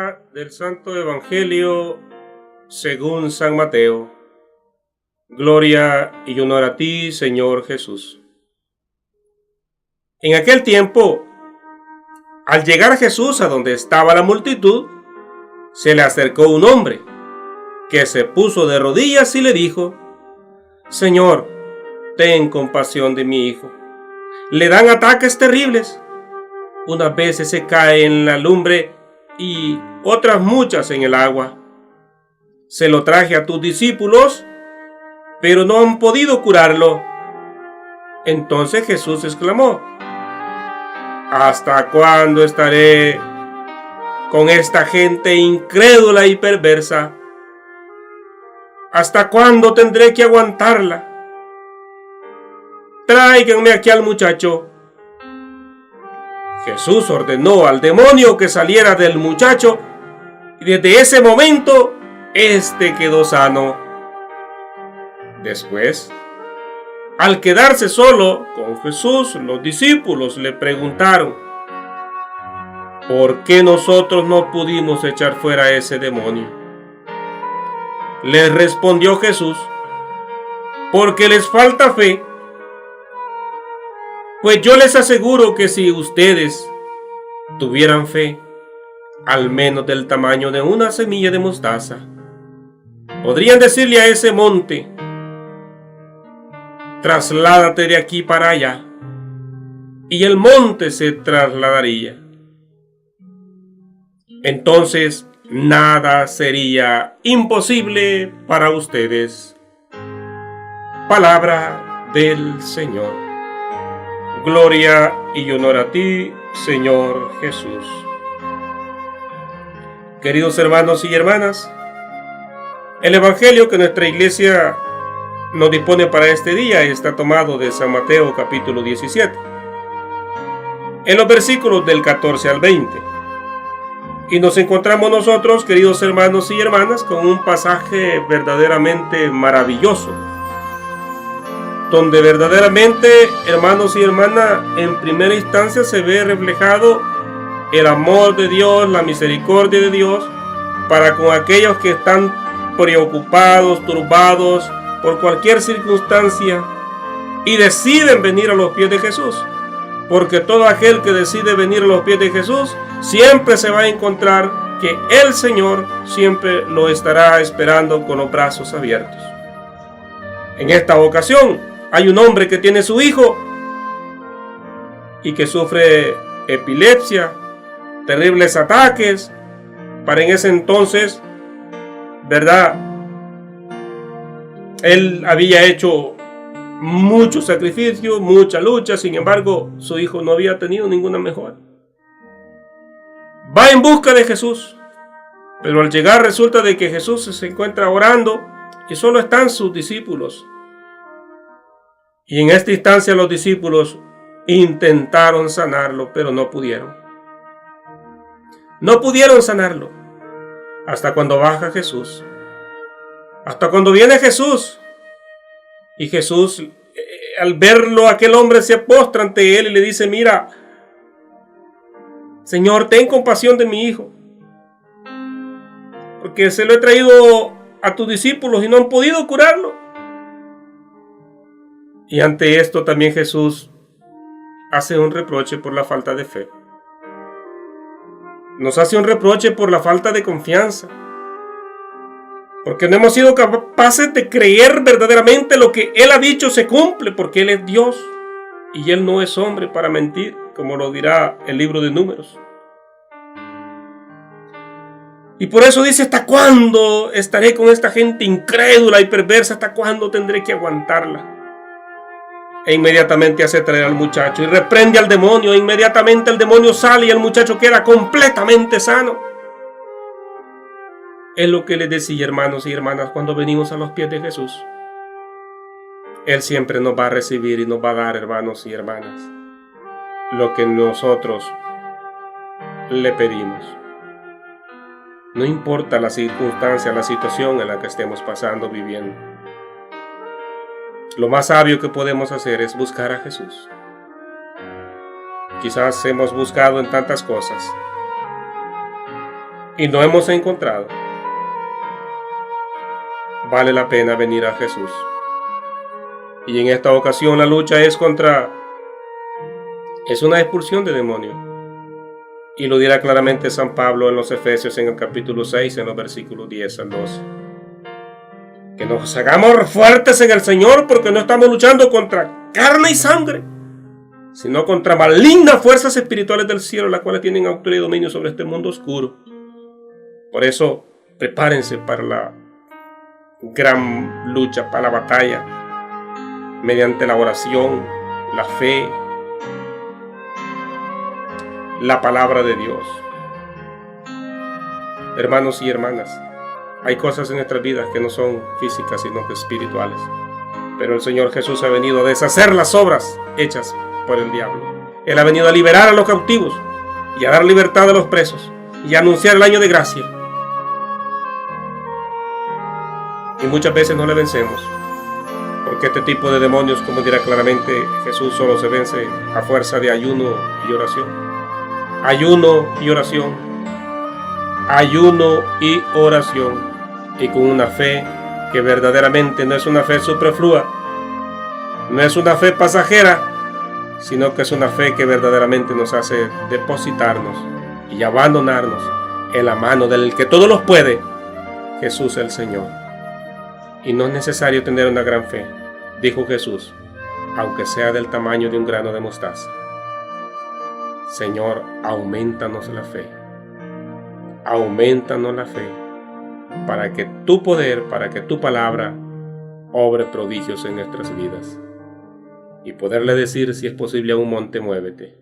Lectura del Santo Evangelio según San Mateo. Gloria y honor a ti, Señor Jesús. En aquel tiempo, al llegar Jesús a donde estaba la multitud, se le acercó un hombre, que se puso de rodillas y le dijo: Señor, ten compasión de mi hijo. Le dan ataques terribles. Unas veces se cae en la lumbre y otras muchas en el agua. Se lo traje a tus discípulos, pero no han podido curarlo. Entonces Jesús exclamó: ¿Hasta cuándo estaré con esta gente incrédula y perversa? ¿Hasta cuándo tendré que aguantarla? Tráiganme aquí al muchacho. Jesús ordenó al demonio que saliera del muchacho, y desde ese momento, éste quedó sano. Después, al quedarse solo con Jesús, los discípulos le preguntaron: ¿por qué nosotros no pudimos echar fuera a ese demonio? Les respondió Jesús: porque les falta fe. Pues yo les aseguro que si ustedes tuvieran fe, al menos del tamaño de una semilla de mostaza, podrían decirle a ese monte: trasládate de aquí para allá, y el monte se trasladaría. Entonces nada sería imposible para ustedes. Palabra del Señor. Gloria y honor a ti, Señor Jesús. Queridos hermanos y hermanas, el Evangelio que nuestra iglesia nos dispone para este día está tomado de San Mateo capítulo 17, en los versículos del 14 al 20. Y nos encontramos nosotros, queridos hermanos y hermanas, con un pasaje verdaderamente maravilloso, donde verdaderamente, hermanos y hermanas, en primera instancia se ve reflejado el amor de Dios, la misericordia de Dios para con aquellos que están preocupados, turbados por cualquier circunstancia y deciden venir a los pies de Jesús. Porque todo aquel que decide venir a los pies de Jesús siempre se va a encontrar que el Señor siempre lo estará esperando con los brazos abiertos. En esta ocasión hay un hombre que tiene su hijo y que sufre epilepsia, terribles ataques. Para en ese entonces, ¿verdad? Él había hecho mucho sacrificio, mucha lucha, sin embargo, su hijo no había tenido ninguna mejora. Va en busca de Jesús, pero al llegar resulta de que Jesús se encuentra orando y solo están sus discípulos. Y en esta instancia los discípulos intentaron sanarlo, pero no pudieron. No pudieron sanarlo. Hasta cuando baja Jesús. Hasta cuando viene Jesús. Y Jesús, al verlo, aquel hombre se postra ante él y le dice: mira, Señor, ten compasión de mi hijo, porque se lo he traído a tus discípulos y no han podido curarlo. Y ante esto también Jesús hace un reproche por la falta de fe. Nos hace un reproche por la falta de confianza. Porque no hemos sido capaces de creer verdaderamente lo que Él ha dicho se cumple, porque Él es Dios y Él no es hombre para mentir, como lo dirá el libro de Números. Y por eso dice: ¿hasta cuándo estaré con esta gente incrédula y perversa? ¿Hasta cuándo tendré que aguantarla? E inmediatamente hace traer al muchacho y reprende al demonio. E inmediatamente el demonio sale y el muchacho queda completamente sano. Es lo que les decía, hermanos y hermanas, cuando venimos a los pies de Jesús. Él siempre nos va a recibir y nos va a dar, hermanos y hermanas, lo que nosotros le pedimos. No importa la circunstancia, la situación en la que estemos pasando, viviendo. Lo más sabio que podemos hacer es buscar a Jesús. Quizás hemos buscado en tantas cosas y no hemos encontrado, vale la pena venir a Jesús. Y en esta ocasión la lucha es una expulsión de demonios. Y lo dirá claramente San Pablo en los Efesios en el capítulo 6, en los versículos 10 al 12. Que nos hagamos fuertes en el Señor, porque no estamos luchando contra carne y sangre, sino contra malignas fuerzas espirituales del cielo, las cuales tienen autoridad y dominio sobre este mundo oscuro. Por eso, prepárense para la gran lucha, para la batalla, mediante la oración, la fe, la palabra de Dios. Hermanos y hermanas, hay cosas en nuestras vidas que no son físicas, sino que espirituales. Pero el Señor Jesús ha venido a deshacer las obras hechas por el diablo. Él ha venido a liberar a los cautivos y a dar libertad a los presos y a anunciar el año de gracia. Y muchas veces no le vencemos, porque este tipo de demonios, como dirá claramente Jesús, solo se vence a fuerza de ayuno y oración. Ayuno y oración. Ayuno y oración. Y con una fe que verdaderamente no es una fe superflua, no es una fe pasajera, sino que es una fe que verdaderamente nos hace depositarnos y abandonarnos en la mano del que todo los puede, Jesús el Señor. Y no es necesario tener una gran fe, dijo Jesús, aunque sea del tamaño de un grano de mostaza. Señor, aumentanos la fe. Aumentanos la fe para que tu poder, para que tu palabra obre prodigios en nuestras vidas. Y poderle decir, si es posible, a un monte muévete,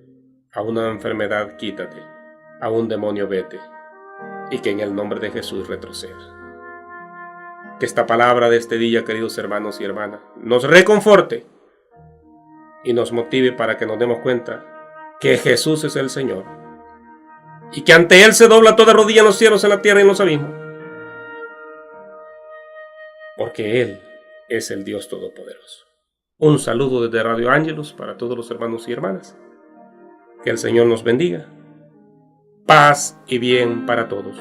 a una enfermedad quítate, a un demonio vete, y que en el nombre de Jesús retroceda. Que esta palabra de este día, queridos hermanos y hermanas, nos reconforte y nos motive para que nos demos cuenta que Jesús es el Señor y que ante Él se dobla toda rodilla en los cielos, en la tierra y en los abismos, porque Él es el Dios Todopoderoso. Un saludo desde Radio Ángelus para todos los hermanos y hermanas. Que el Señor nos bendiga. Paz y bien para todos.